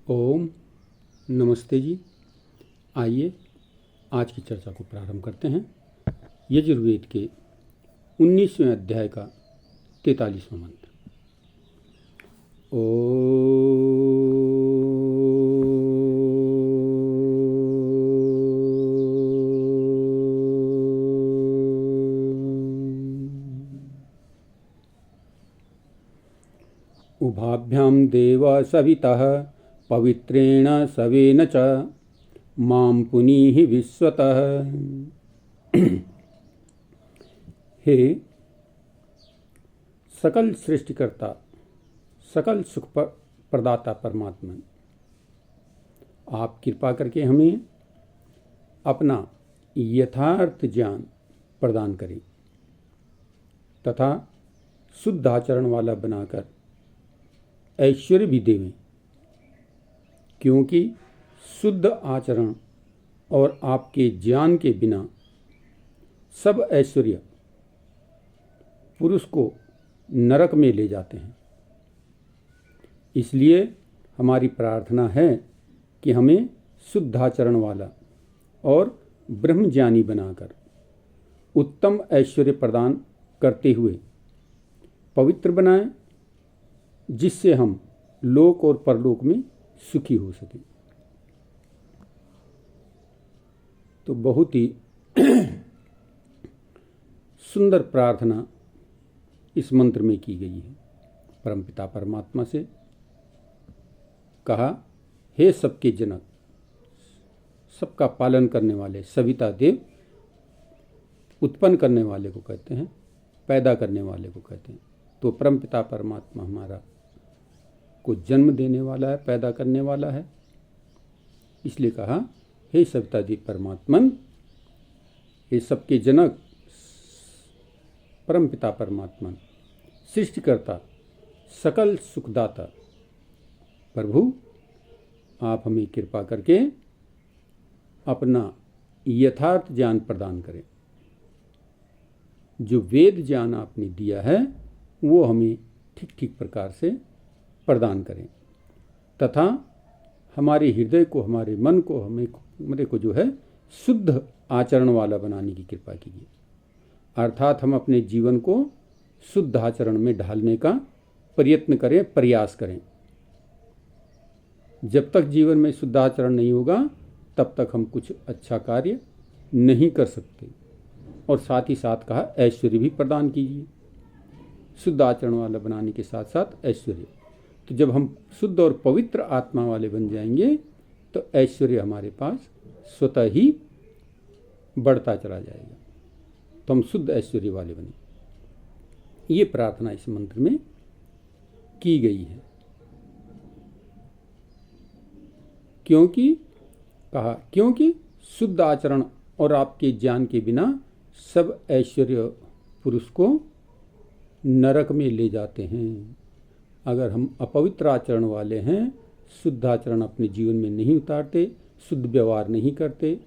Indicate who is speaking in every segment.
Speaker 1: ओम नमस्ते जी। आइए आज की चर्चा को प्रारंभ करते हैं। यजुर्वेद के 19वें अध्याय का 43वां मंत्र। उभाभ्याम देव सवितः पवित्रेण सवेन च मां पुनीहि विश्वतः। हे सकल सृष्टिकर्ता, सकल सुख प्रदाता परमात्मा, आप कृपा करके हमें अपना यथार्थ ज्ञान प्रदान करें तथा शुद्ध आचरण वाला बनाकर ऐश्वर्य भी देवें, क्योंकि शुद्ध आचरण और आपके ज्ञान के बिना सब ऐश्वर्य पुरुष को नरक में ले जाते हैं। इसलिए हमारी प्रार्थना है कि हमें शुद्ध आचरण वाला और ब्रह्मज्ञानी बनाकर उत्तम ऐश्वर्य प्रदान करते हुए पवित्र बनाएं, जिससे हम लोक और परलोक में सुखी हो सकें। तो बहुत ही सुंदर प्रार्थना इस मंत्र में की गई है। परमपिता परमात्मा से कहा, हे सबके जनक, सबका पालन करने वाले सविता देव, उत्पन्न करने वाले को कहते हैं, पैदा करने वाले को कहते हैं। तो परमपिता परमात्मा हमारा को जन्म देने वाला है, पैदा करने वाला है। इसलिए कहा, हे सविता देव परमात्मन, हे सबके जनक परमपिता परमात्मन, सृष्टिकर्ता, सकल सुखदाता प्रभु, आप हमें कृपा करके अपना यथार्थ ज्ञान प्रदान करें। जो वेद ज्ञान आपने दिया है वो हमें ठीक ठीक प्रकार से प्रदान करें तथा हमारे हृदय को, हमारे मन को, हमारे को जो है शुद्ध आचरण वाला बनाने की कृपा कीजिए। अर्थात हम अपने जीवन को शुद्ध आचरण में ढालने का प्रयत्न करें, प्रयास करें। जब तक जीवन में शुद्ध आचरण नहीं होगा तब तक हम कुछ अच्छा कार्य नहीं कर सकते। और साथ ही साथ कहा, ऐश्वर्य भी प्रदान कीजिए। शुद्ध आचरण वाला बनाने के साथ साथ ऐश्वर्य। तो जब हम शुद्ध और पवित्र आत्मा वाले बन जाएंगे तो ऐश्वर्य हमारे पास स्वतः ही बढ़ता चला जाएगा। तो हम शुद्ध ऐश्वर्य वाले बने। ये प्रार्थना इस मंत्र में की गई है। क्योंकि शुद्ध आचरण और आपके ज्ञान के बिना सब ऐश्वर्य पुरुष को नरक में ले जाते हैं। अगर हम अपवित्र आचरण वाले हैं, शुद्ध आचरण अपने जीवन में नहीं उतारते, शुद्ध व्यवहार नहीं करते,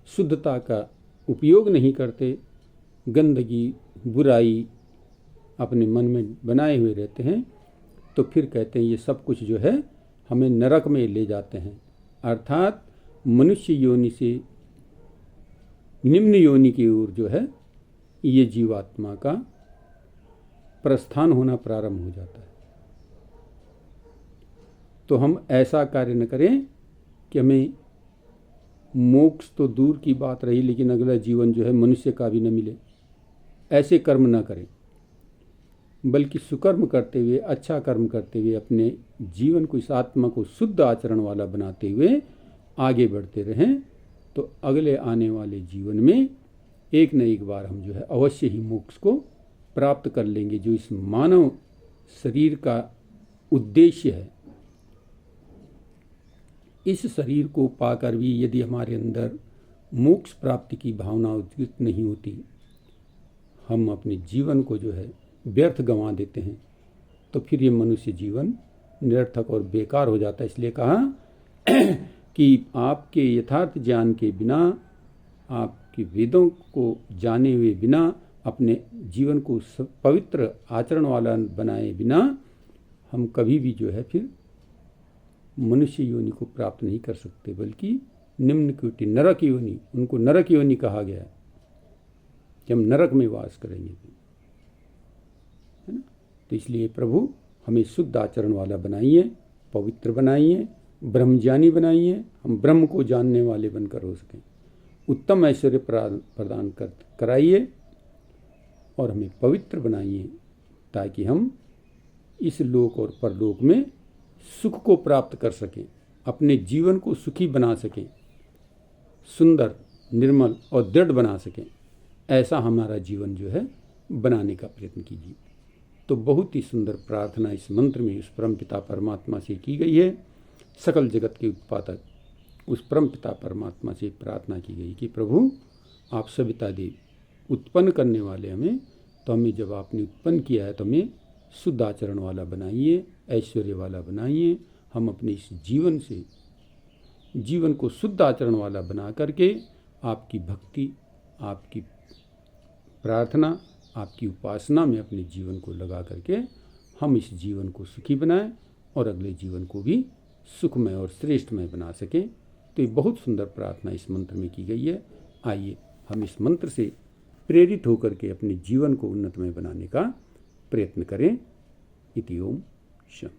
Speaker 1: शुद्धता का उपयोग नहीं करते, गंदगी, बुराई अपने मन में बनाए हुए रहते हैं, तो फिर कहते हैं ये सब कुछ जो है हमें नरक में ले जाते हैं। अर्थात मनुष्य योनि से निम्न योनि की ओर जो है ये जीवात्मा का प्रस्थान होना प्रारंभ हो जाता है। तो हम ऐसा कार्य न करें कि हमें मोक्ष तो दूर की बात रही, लेकिन अगला जीवन जो है मनुष्य का भी न मिले। ऐसे कर्म न करें, बल्कि सुकर्म करते हुए, अच्छा कर्म करते हुए अपने जीवन को, इस आत्मा को शुद्ध आचरण वाला बनाते हुए आगे बढ़ते रहें। तो अगले आने वाले जीवन में एक न एक बार हम जो है अवश्य ही मोक्ष को प्राप्त कर लेंगे, जो इस मानव शरीर का उद्देश्य है। इस शरीर को पाकर भी यदि हमारे अंदर मोक्ष प्राप्ति की भावना उद्गित नहीं होती, हम अपने जीवन को जो है व्यर्थ गंवा देते हैं, तो फिर ये मनुष्य जीवन निरर्थक और बेकार हो जाता है। इसलिए कहा कि आपके यथार्थ ज्ञान के बिना, आपके वेदों को जाने हुए बिना, अपने जीवन को पवित्र आचरण वाला बनाए बिना हम कभी भी जो है फिर मनुष्य योनि को प्राप्त नहीं कर सकते, बल्कि निम्न कोटि नरक योनि, उनको नरक योनि कहा गया है कि हम नरक में वास करेंगे, है ना। तो इसलिए प्रभु हमें शुद्ध आचरण वाला बनाइए, पवित्र बनाइए, ब्रह्मज्ञानी बनाइए, हम ब्रह्म को जानने वाले बनकर हो सकें, उत्तम ऐश्वर्य प्रदान कराइए और हमें पवित्र बनाइए, ताकि हम इस लोक और परलोक में सुख को प्राप्त कर सकें, अपने जीवन को सुखी बना सकें, सुंदर, निर्मल और दृढ़ बना सकें। ऐसा हमारा जीवन जो है बनाने का प्रयत्न कीजिए। तो बहुत ही सुंदर प्रार्थना इस मंत्र में उस परमपिता परमात्मा से की गई है। सकल जगत के उत्पादक उस परमपिता परमात्मा से प्रार्थना की गई कि प्रभु आप सविता देव उत्पन्न करने वाले हमें, तो हमें जब आपने उत्पन्न किया है तो हमें शुद्ध आचरण वाला बनाइए, ऐश्वर्य वाला बनाइए। हम अपने इस जीवन को शुद्ध आचरण वाला बना करके आपकी भक्ति, आपकी प्रार्थना, आपकी उपासना में अपने जीवन को लगा करके हम इस जीवन को सुखी बनाएं और अगले जीवन को भी सुखमय और श्रेष्ठमय बना सकें। तो ये बहुत सुंदर प्रार्थना इस मंत्र में की गई है। आइए हम इस मंत्र से प्रेरित होकर के अपने जीवन को उन्नतमय बनाने का प्रयत्न करें। इति ओम शम।